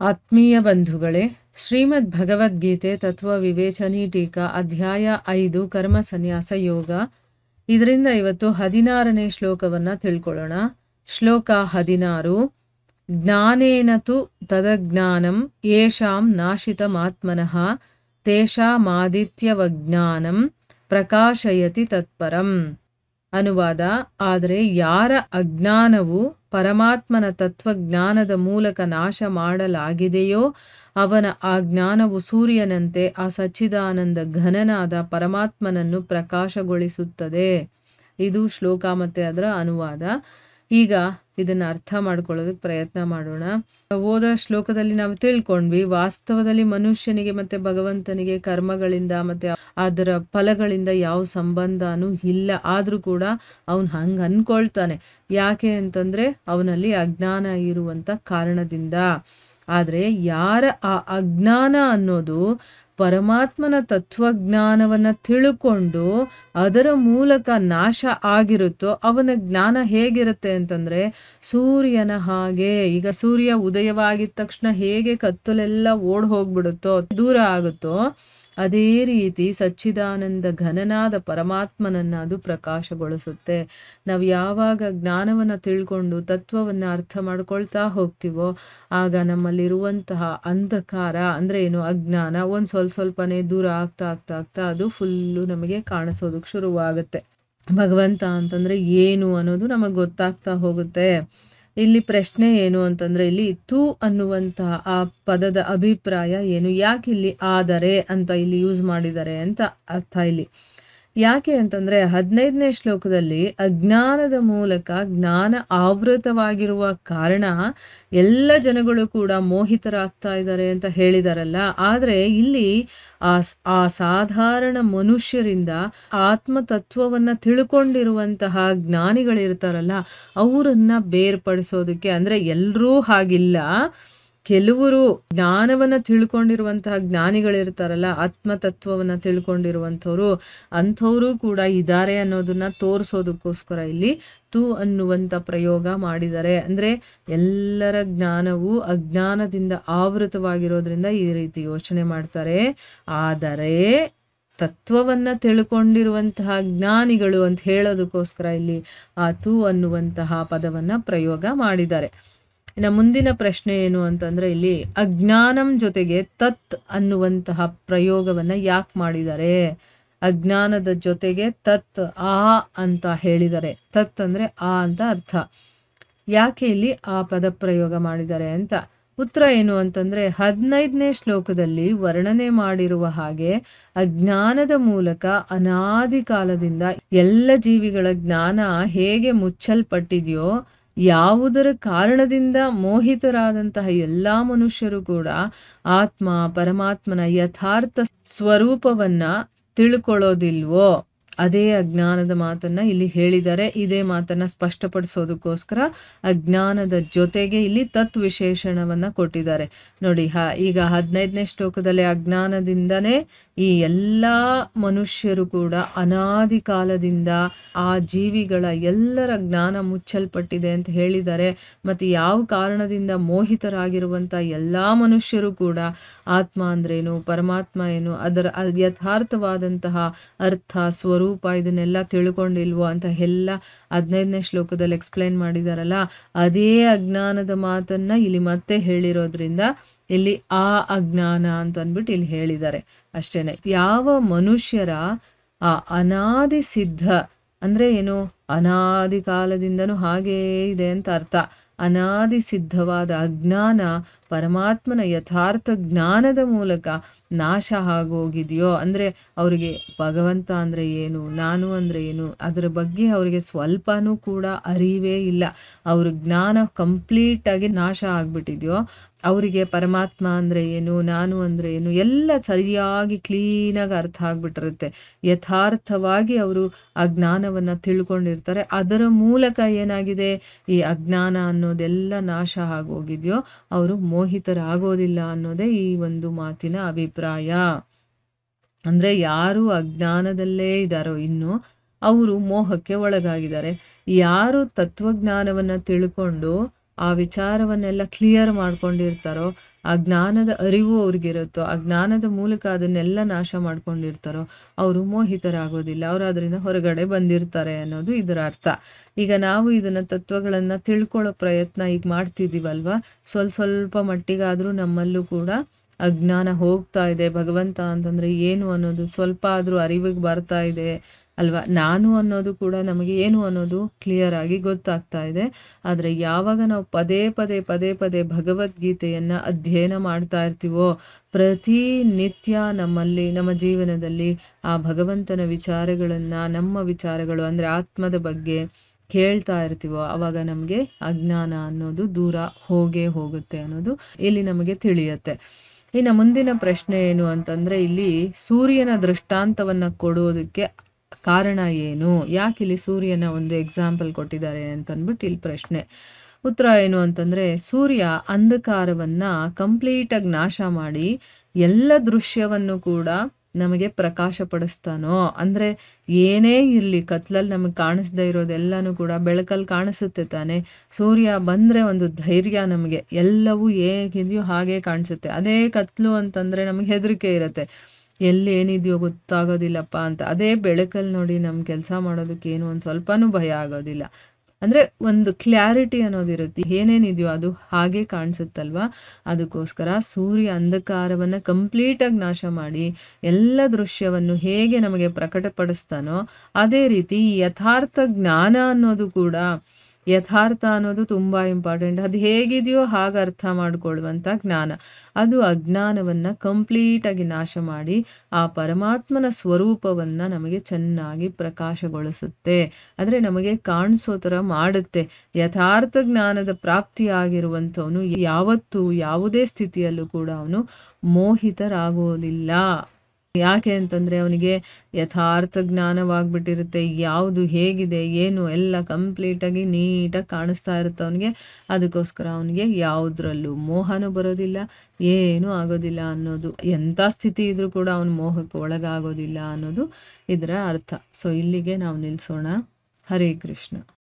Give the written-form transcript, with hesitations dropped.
ಆತ್ಮೀಯ ಬಂಧುಗಳೇ, ಶ್ರೀಮದ್ ಭಗವದ್ಗೀತೆ ತತ್ವ ವಿವೇಚನಿ ಟೀಕಾ ಅಧ್ಯಾಯ 5 ಕರ್ಮ ಸನ್ಯಾಸ ಯೋಗ. ಇದರಿಂದ ಇವತ್ತು 16ನೇ ಶ್ಲೋಕವನ್ನು ತಿಳ್ಕೊಳ್ಳೋಣ. ಶ್ಲೋಕ 16. ಜ್ಞಾನೇನ ತು ತದಜ್ಞಾನಂ ಯೇಷಾಂ ನಾಶಿತಮಾತ್ಮನಃ ತೇಷಾಮಾದಿತ್ಯವಜ್ಞಾನಂ ಪ್ರಕಾಶಯತಿ ತತ್ಪರಂ. ಅನುವಾದ: ಆದರೆ ಯಾರ ಅಜ್ಞಾನವು ಪರಮಾತ್ಮನ ತತ್ವಜ್ಞಾನದ ಮೂಲಕ ನಾಶ ಮಾಡಲಾಗಿದೆಯೋ ಅವನ ಆ ಜ್ಞಾನವು ಸೂರ್ಯನಂತೆ ಆ ಸಚ್ಚಿದಾನಂದ ಘನನಾದ ಪರಮಾತ್ಮನನ್ನು ಪ್ರಕಾಶಗೊಳಿಸುತ್ತದೆ. ಇದು ಶ್ಲೋಕ ಮತ್ತು ಅದರ ಅನುವಾದ. ಈಗ ಇದನ್ನು ಅರ್ಥ ಮಾಡ್ಕೊಳ್ಳೋದಕ್ಕೆ ಪ್ರಯತ್ನ ಮಾಡೋಣ. ಓದೋ ಶ್ಲೋಕದಲ್ಲಿ ನಾವು ತಿಳ್ಕೊಂಡ್ವಿ, ವಾಸ್ತವದಲ್ಲಿ ಮನುಷ್ಯನಿಗೆ ಮತ್ತು ಭಗವಂತನಿಗೆ ಕರ್ಮಗಳಿಂದ ಮತ್ತು ಅದರ ಫಲಗಳಿಂದ ಯಾವ ಸಂಬಂಧನೂ ಇಲ್ಲ. ಆದರೂ ಕೂಡ ಅವನು ಹಂಗೆ ಅಂದ್ಕೊಳ್ತಾನೆ. ಯಾಕೆ ಅಂತಂದರೆ ಅವನಲ್ಲಿ ಅಜ್ಞಾನ ಇರುವಂಥ ಕಾರಣದಿಂದ. ಆದರೆ ಯಾರ ಆ ಅಜ್ಞಾನ ಅನ್ನೋದು ಪರಮಾತ್ಮನ ತತ್ವಜ್ಞಾನವನ್ನು ತಿಳ್ಕೊಂಡು ಅದರ ಮೂಲಕ ನಾಶ ಆಗಿರುತ್ತೋ ಅವನ ಜ್ಞಾನ ಹೇಗಿರುತ್ತೆ ಅಂತಂದರೆ ಸೂರ್ಯನ ಹಾಗೆ. ಈಗ ಸೂರ್ಯ ಉದಯವಾಗಿದ್ದ ತಕ್ಷಣ ಹೇಗೆ ಕತ್ತಲೆಲ್ಲ ಓಡ್ ಹೋಗ್ಬಿಡುತ್ತೋ, ದೂರ ಆಗುತ್ತೋ, ಅದೇ ರೀತಿ ಸಚ್ಚಿದಾನಂದ ಘನನಾದ ಪರಮಾತ್ಮನನ್ನು ಅದು ಪ್ರಕಾಶಗೊಳಿಸುತ್ತೆ. ನಾವು ಯಾವಾಗ ಜ್ಞಾನವನ್ನು ತಿಳ್ಕೊಂಡು ತತ್ವವನ್ನು ಅರ್ಥ ಮಾಡ್ಕೊಳ್ತಾ ಹೋಗ್ತೀವೋ ಆಗ ನಮ್ಮಲ್ಲಿರುವಂತಹ ಅಂಧಕಾರ ಅಂದರೆ ಏನು, ಅಜ್ಞಾನ ಸ್ವಲ್ಪನೇ ದೂರ ಆಗ್ತಾ ಆಗ್ತಾ ಆಗ್ತಾ ಅದು ಫುಲ್ಲು ನಮಗೆ ಕಾಣಿಸೋದಕ್ಕೆ ಶುರುವಾಗುತ್ತೆ. ಭಗವಂತ ಅಂತಂದರೆ ಏನು ಅನ್ನೋದು ನಮಗೆ ಗೊತ್ತಾಗ್ತಾ ಹೋಗುತ್ತೆ. ಇಲ್ಲಿ ಪ್ರಶ್ನೆ ಏನು ಅಂತಂದರೆ, ಇಲ್ಲಿ ತು ಅನ್ನುವಂತಹ ಆ ಪದದ ಅಭಿಪ್ರಾಯ ಏನು, ಯಾಕೆ ಇಲ್ಲಿ ಆದರೆ ಅಂತ ಇಲ್ಲಿ ಯೂಸ್ ಮಾಡಿದ್ದಾರೆ ಅಂತ ಅರ್ಥ. ಇಲ್ಲಿ ಯಾಕೆ ಅಂತಂದರೆ 15ನೇ ಶ್ಲೋಕದಲ್ಲಿ ಅಜ್ಞಾನದ ಮೂಲಕ ಜ್ಞಾನ ಆವೃತವಾಗಿರುವ ಕಾರಣ ಎಲ್ಲ ಜನಗಳು ಕೂಡ ಮೋಹಿತರಾಗ್ತಾ ಇದ್ದಾರೆ ಅಂತ ಹೇಳಿದಾರಲ್ಲ. ಆದರೆ ಇಲ್ಲಿ ಆ ಸಾಧಾರಣ ಮನುಷ್ಯರಿಂದ ಆತ್ಮತತ್ವವನ್ನು ತಿಳ್ಕೊಂಡಿರುವಂತಹ ಜ್ಞಾನಿಗಳಿರ್ತಾರಲ್ಲ ಅವರನ್ನು ಬೇರ್ಪಡಿಸೋದಕ್ಕೆ, ಅಂದರೆ ಎಲ್ಲರೂ ಹಾಗಿಲ್ಲ, ಕೆಲವರು ಜ್ಞಾನವನ್ನು ತಿಳ್ಕೊಂಡಿರುವಂತಹ ಜ್ಞಾನಿಗಳಿರ್ತಾರಲ್ಲ, ಆತ್ಮತತ್ವವನ್ನು ತಿಳ್ಕೊಂಡಿರುವಂಥವ್ರು, ಅಂಥವರು ಕೂಡ ಇದ್ದಾರೆ ಅನ್ನೋದನ್ನು ತೋರಿಸೋದಕ್ಕೋಸ್ಕರ ಇಲ್ಲಿ ತು ಅನ್ನುವಂಥ ಪ್ರಯೋಗ ಮಾಡಿದ್ದಾರೆ. ಅಂದರೆ ಎಲ್ಲರ ಜ್ಞಾನವು ಅಜ್ಞಾನದಿಂದ ಆವೃತವಾಗಿರೋದ್ರಿಂದ ಈ ರೀತಿ ಯೋಚನೆ ಮಾಡ್ತಾರೆ. ಆದರೆ ತತ್ವವನ್ನು ತಿಳ್ಕೊಂಡಿರುವಂತಹ ಜ್ಞಾನಿಗಳು ಅಂತ ಹೇಳೋದಕ್ಕೋಸ್ಕರ ಇಲ್ಲಿ ಆ ತು ಅನ್ನುವಂತಹ ಪದವನ್ನು ಪ್ರಯೋಗ ಮಾಡಿದ್ದಾರೆ. ಇನ್ನು ಮುಂದಿನ ಪ್ರಶ್ನೆ ಏನು ಅಂತಂದರೆ, ಇಲ್ಲಿ ಅಜ್ಞಾನಂ ಜೊತೆಗೆ ತತ್ ಅನ್ನುವಂತಹ ಪ್ರಯೋಗವನ್ನು ಯಾಕೆ ಮಾಡಿದ್ದಾರೆ? ಅಜ್ಞಾನದ ಜೊತೆಗೆ ತತ್ ಆ ಅಂತ ಹೇಳಿದ್ದಾರೆ. ತತ್ ಅಂದರೆ ಆ ಅಂತ ಅರ್ಥ. ಯಾಕೆ ಇಲ್ಲಿ ಆ ಪದ ಪ್ರಯೋಗ ಮಾಡಿದ್ದಾರೆ ಅಂತ ಉತ್ತರ ಏನು ಅಂತಂದರೆ, 15ನೇ ಶ್ಲೋಕದಲ್ಲಿ ವರ್ಣನೆ ಮಾಡಿರುವ ಹಾಗೆ ಅಜ್ಞಾನದ ಮೂಲಕ ಅನಾದಿ ಕಾಲದಿಂದ ಎಲ್ಲ ಜೀವಿಗಳ ಜ್ಞಾನ ಹೇಗೆ ಮುಚ್ಚಲ್ಪಟ್ಟಿದೆಯೋ, ಯಾವುದರ ಕಾರಣದಿಂದ ಮೋಹಿತರಾದಂತಹ ಎಲ್ಲ ಮನುಷ್ಯರು ಕೂಡ ಆತ್ಮ ಪರಮಾತ್ಮನ ಯಥಾರ್ಥ ಸ್ವರೂಪವನ್ನು ತಿಳ್ಕೊಳ್ಳೋದಿಲ್ವೋ ಅದೇ ಅಜ್ಞಾನದ ಮಾತನ್ನು ಇಲ್ಲಿ ಹೇಳಿದ್ದಾರೆ. ಇದೇ ಮಾತನ್ನು ಸ್ಪಷ್ಟಪಡಿಸೋದಕ್ಕೋಸ್ಕರ ಅಜ್ಞಾನದ ಜೊತೆಗೆ ಇಲ್ಲಿ ತತ್ ವಿಶೇಷಣವನ್ನು ಕೊಟ್ಟಿದ್ದಾರೆ. ನೋಡಿ, ಈಗ 15ನೇ ಶ್ಲೋಕದಲ್ಲಿ ಅಜ್ಞಾನದಿಂದನೇ ಈ ಎಲ್ಲ ಮನುಷ್ಯರು ಕೂಡ ಅನಾದಿ ಕಾಲದಿಂದ ಆ ಜೀವಿಗಳ ಎಲ್ಲರ ಜ್ಞಾನ ಮುಚ್ಚಲ್ಪಟ್ಟಿದೆ ಅಂತ ಹೇಳಿದ್ದಾರೆ. ಮತ್ತು ಯಾವ ಕಾರಣದಿಂದ ಮೋಹಿತರಾಗಿರುವಂಥ ಎಲ್ಲ ಮನುಷ್ಯರು ಕೂಡ ಆತ್ಮ ಅಂದ್ರೇನು, ಪರಮಾತ್ಮ ಏನು, ಅದರ ಯಥಾರ್ಥವಾದಂತಹ ಅರ್ಥ ಸ್ವರೂಪ ಇದನ್ನೆಲ್ಲ ತಿಳ್ಕೊಂಡಿಲ್ವೋ ಅಂತ ಎಲ್ಲ 15ನೇ ಶ್ಲೋಕದಲ್ಲಿ ಎಕ್ಸ್ಪ್ಲೈನ್ ಮಾಡಿದಾರಲ್ಲ. ಅದೇ ಅಜ್ಞಾನದ ಮಾತನ್ನು ಇಲ್ಲಿ ಮತ್ತೆ ಹೇಳಿರೋದ್ರಿಂದ ಇಲ್ಲಿ ಆ ಅಜ್ಞಾನ ಅಂತ ಅಂದ್ಬಿಟ್ಟು ಇಲ್ಲಿ ಹೇಳಿದ್ದಾರೆ ಅಷ್ಟೇನೆ. ಯಾವ ಮನುಷ್ಯರ ಆ ಅನಾದಿ ಸಿದ್ಧ ಅಂದರೆ ಏನು, ಅನಾದಿ ಕಾಲದಿಂದನೂ ಹಾಗೇ ಇದೆ ಅಂತ ಅರ್ಥ. ಅನಾದಿ ಸಿದ್ಧವಾದ ಅಜ್ಞಾನ ಪರಮಾತ್ಮನ ಯಥಾರ್ಥ ಜ್ಞಾನದ ಮೂಲಕ ನಾಶ ಆಗೋಗಿದೆಯೋ, ಅಂದರೆ ಅವರಿಗೆ ಭಗವಂತ ಅಂದರೆ ಏನು, ನಾನು ಅಂದರೆ ಏನು, ಅದರ ಬಗ್ಗೆ ಅವರಿಗೆ ಸ್ವಲ್ಪನೂ ಕೂಡ ಅರಿವೇ ಇಲ್ಲ. ಅವ್ರ ಜ್ಞಾನ ಕಂಪ್ಲೀಟಾಗಿ ನಾಶ ಆಗಿಬಿಟ್ಟಿದೆಯೋ, ಅವರಿಗೆ ಪರಮಾತ್ಮ ಅಂದರೆ ಏನು, ನಾನು ಅಂದರೆ ಏನು ಎಲ್ಲ ಸರಿಯಾಗಿ ಕ್ಲೀನಾಗಿ ಅರ್ಥ ಆಗಿಬಿಟ್ಟಿರುತ್ತೆ. ಯಥಾರ್ಥವಾಗಿ ಅವರು ಆ ಜ್ಞಾನವನ್ನು ತಿಳ್ಕೊಂಡಿರ್ತಾರೆ. ಅದರ ಮೂಲಕ ಏನಾಗಿದೆ, ಈ ಅಜ್ಞಾನ ಅನ್ನೋದೆಲ್ಲ ನಾಶ ಆಗೋಗಿದೆಯೋ ಅವರು ಮೋಹಿತರಾಗೋದಿಲ್ಲ ಅನ್ನೋದೇ ಈ ಒಂದು ಮಾತಿನ ಅಭಿಪ್ರಾಯ. ಅಂದರೆ ಯಾರು ಅಜ್ಞಾನದಲ್ಲೇ ಇದ್ದಾರೋ ಇನ್ನು ಅವರು ಮೋಹಕ್ಕೆ ಒಳಗಾಗಿದ್ದಾರೆ. ಯಾರು ತತ್ವಜ್ಞಾನವನ್ನು ತಿಳ್ಕೊಂಡು ಆ ವಿಚಾರವನ್ನೆಲ್ಲ ಕ್ಲಿಯರ್ ಮಾಡ್ಕೊಂಡಿರ್ತಾರೋ ಆ ಜ್ಞಾನದ ಅರಿವು ಅವ್ರಿಗಿರುತ್ತೋ, ಆ ಜ್ಞಾನದ ಮೂಲಕ ಅದನ್ನೆಲ್ಲ ನಾಶ ಮಾಡ್ಕೊಂಡಿರ್ತಾರೋ ಅವರು ಮೋಹಿತರಾಗೋದಿಲ್ಲ, ಅವರು ಅದರಿಂದ ಹೊರಗಡೆ ಬಂದಿರ್ತಾರೆ ಅನ್ನೋದು ಇದರ ಅರ್ಥ. ಈಗ ನಾವು ಇದನ್ನು ತತ್ವಗಳನ್ನು ತಿಳ್ಕೊಳ್ಳೋ ಪ್ರಯತ್ನ ಈಗ ಮಾಡ್ತಿದ್ದೀವಲ್ವ, ಸ್ವಲ್ಪ ಮಟ್ಟಿಗಾದರೂ ನಮ್ಮಲ್ಲೂ ಕೂಡ ಅಜ್ಞಾನ ಹೋಗ್ತಾ ಇದೆ. ಭಗವಂತ ಅಂತಂದರೆ ಏನು ಅನ್ನೋದು ಸ್ವಲ್ಪ ಆದರೂ ಅರಿವಿಗೆ ಬರ್ತಾ ಇದೆ ಅಲ್ವಾ. ನಾನು ಅನ್ನೋದು ಕೂಡ ನಮಗೆ ಏನು ಅನ್ನೋದು ಕ್ಲಿಯರ್ ಆಗಿ ಗೊತ್ತಾಗ್ತಾ ಇದೆ. ಆದರೆ ಯಾವಾಗ ನಾವು ಪದೇ ಪದೇ ಭಗವದ್ಗೀತೆಯನ್ನು ಅಧ್ಯಯನ ಮಾಡ್ತಾ ಇರ್ತೀವೋ, ಪ್ರತಿನಿತ್ಯ ನಮ್ಮ ಜೀವನದಲ್ಲಿ ಆ ಭಗವಂತನ ವಿಚಾರಗಳನ್ನು, ನಮ್ಮ ವಿಚಾರಗಳು ಅಂದರೆ ಆತ್ಮದ ಬಗ್ಗೆ ಕೇಳ್ತಾ ಇರ್ತೀವೋ, ಆವಾಗ ನಮಗೆ ಅಜ್ಞಾನ ಅನ್ನೋದು ದೂರ ಹೋಗುತ್ತೆ ಅನ್ನೋದು ಇಲ್ಲಿ ನಮಗೆ ತಿಳಿಯುತ್ತೆ. ಇನ್ನು ಮುಂದಿನ ಪ್ರಶ್ನೆ ಏನು ಅಂತಂದರೆ, ಇಲ್ಲಿ ಸೂರ್ಯನ ದೃಷ್ಟಾಂತವನ್ನು ಕೊಡೋದಕ್ಕೆ ಕಾರಣ ಏನು, ಯಾಕೆ ಇಲ್ಲಿ ಸೂರ್ಯನ ಒಂದು ಎಕ್ಸಾಂಪಲ್ ಕೊಟ್ಟಿದ್ದಾರೆ ಅಂತಂದ್ಬಿಟ್ಟು ಇಲ್ಲಿ ಪ್ರಶ್ನೆ. ಉತ್ತರ ಏನು ಅಂತಂದರೆ, ಸೂರ್ಯ ಅಂಧಕಾರವನ್ನು ಕಂಪ್ಲೀಟಾಗಿ ನಾಶ ಮಾಡಿ ಎಲ್ಲ ದೃಶ್ಯವನ್ನು ಕೂಡ ನಮಗೆ ಪ್ರಕಾಶಪಡಿಸ್ತಾನೋ. ಅಂದರೆ ಏನೇ ಇರಲಿ, ಕತ್ಲಲ್ಲಿ ನಮಗೆ ಕಾಣಿಸ್ದೇ ಇರೋದೆಲ್ಲನೂ ಕೂಡ ಬೆಳಕಲ್ಲಿ ಕಾಣಿಸುತ್ತೆ ತಾನೆ. ಸೂರ್ಯ ಬಂದರೆ ಒಂದು ಧೈರ್ಯ, ನಮಗೆ ಎಲ್ಲವೂ ಹೇಗಿದೆಯೋ ಹಾಗೆ ಕಾಣಿಸುತ್ತೆ. ಅದೇ ಕತ್ಲು ಅಂತಂದರೆ ನಮಗೆ ಹೆದರಿಕೆ ಇರುತ್ತೆ, ಎಲ್ಲಿ ಏನಿದೆಯೋ ಗೊತ್ತಾಗೋದಿಲ್ಲಪ್ಪ ಅಂತ. ಅದೇ ಬೆಳಕಲ್ಲಿ ನೋಡಿ ನಮ್ಮ ಕೆಲಸ ಮಾಡೋದಕ್ಕೆ ಏನು ಒಂದು ಸ್ವಲ್ಪನೂ ಭಯ ಆಗೋದಿಲ್ಲ. ಅಂದರೆ ಒಂದು ಕ್ಲಾರಿಟಿ ಅನ್ನೋದಿರುತ್ತೆ, ಏನೇನಿದೆಯೋ ಅದು ಹಾಗೆ ಕಾಣಿಸುತ್ತಲ್ವ. ಅದಕ್ಕೋಸ್ಕರ ಸೂರ್ಯ ಅಂಧಕಾರವನ್ನು ಕಂಪ್ಲೀಟಾಗಿ ನಾಶ ಮಾಡಿ ಎಲ್ಲ ದೃಶ್ಯವನ್ನು ಹೇಗೆ ನಮಗೆ ಪ್ರಕಟಪಡಿಸ್ತಾನೋ, ಅದೇ ರೀತಿ ಈ ಯಥಾರ್ಥ ಜ್ಞಾನ ಅನ್ನೋದು ಕೂಡ, ಯಥಾರ್ಥ ಅನ್ನೋದು ತುಂಬ ಇಂಪಾರ್ಟೆಂಟ್. ಅದು ಹೇಗಿದೆಯೋ ಹಾಗೆ ಅರ್ಥ ಮಾಡಿಕೊಳ್ಳುವಂಥ ಜ್ಞಾನ, ಅದು ಅಜ್ಞಾನವನ್ನು ಕಂಪ್ಲೀಟಾಗಿ ನಾಶ ಮಾಡಿ ಆ ಪರಮಾತ್ಮನ ಸ್ವರೂಪವನ್ನು ನಮಗೆ ಚೆನ್ನಾಗಿ ಪ್ರಕಾಶಗೊಳಿಸುತ್ತೆ. ಅಂದರೆ ನಮಗೆ ಕಾಣಿಸೋ ಥರ ಮಾಡುತ್ತೆ. ಯಥಾರ್ಥ ಜ್ಞಾನದ ಪ್ರಾಪ್ತಿಯಾಗಿರುವಂಥವನು ಯಾವತ್ತೂ ಯಾವುದೇ ಸ್ಥಿತಿಯಲ್ಲೂ ಕೂಡ ಅವನು ಮೋಹಿತರಾಗೋದಿಲ್ಲ. ಯಾಕೆ ಅಂತಂದರೆ ಅವನಿಗೆ ಯಥಾರ್ಥ ಜ್ಞಾನವಾಗ್ಬಿಟ್ಟಿರುತ್ತೆ. ಯಾವುದು ಹೇಗಿದೆ ಏನು ಎಲ್ಲ ಕಂಪ್ಲೀಟಾಗಿ ನೀಟಾಗಿ ಕಾಣಿಸ್ತಾ ಇರುತ್ತೆ ಅವನಿಗೆ. ಅದಕ್ಕೋಸ್ಕರ ಅವನಿಗೆ ಯಾವುದ್ರಲ್ಲೂ ಮೋಹನೂ ಬರೋದಿಲ್ಲ, ಏನೂ ಆಗೋದಿಲ್ಲ ಅನ್ನೋದು. ಎಂಥ ಸ್ಥಿತಿ ಇದ್ರೂ ಕೂಡ ಅವನು ಮೋಹಕ್ಕೆ ಒಳಗಾಗೋದಿಲ್ಲ ಅನ್ನೋದು ಇದರ ಅರ್ಥ. ಸೊ ಇಲ್ಲಿಗೆ ನಾವು ನಿಲ್ಲಿಸೋಣ. ಹರೇ ಕೃಷ್ಣ.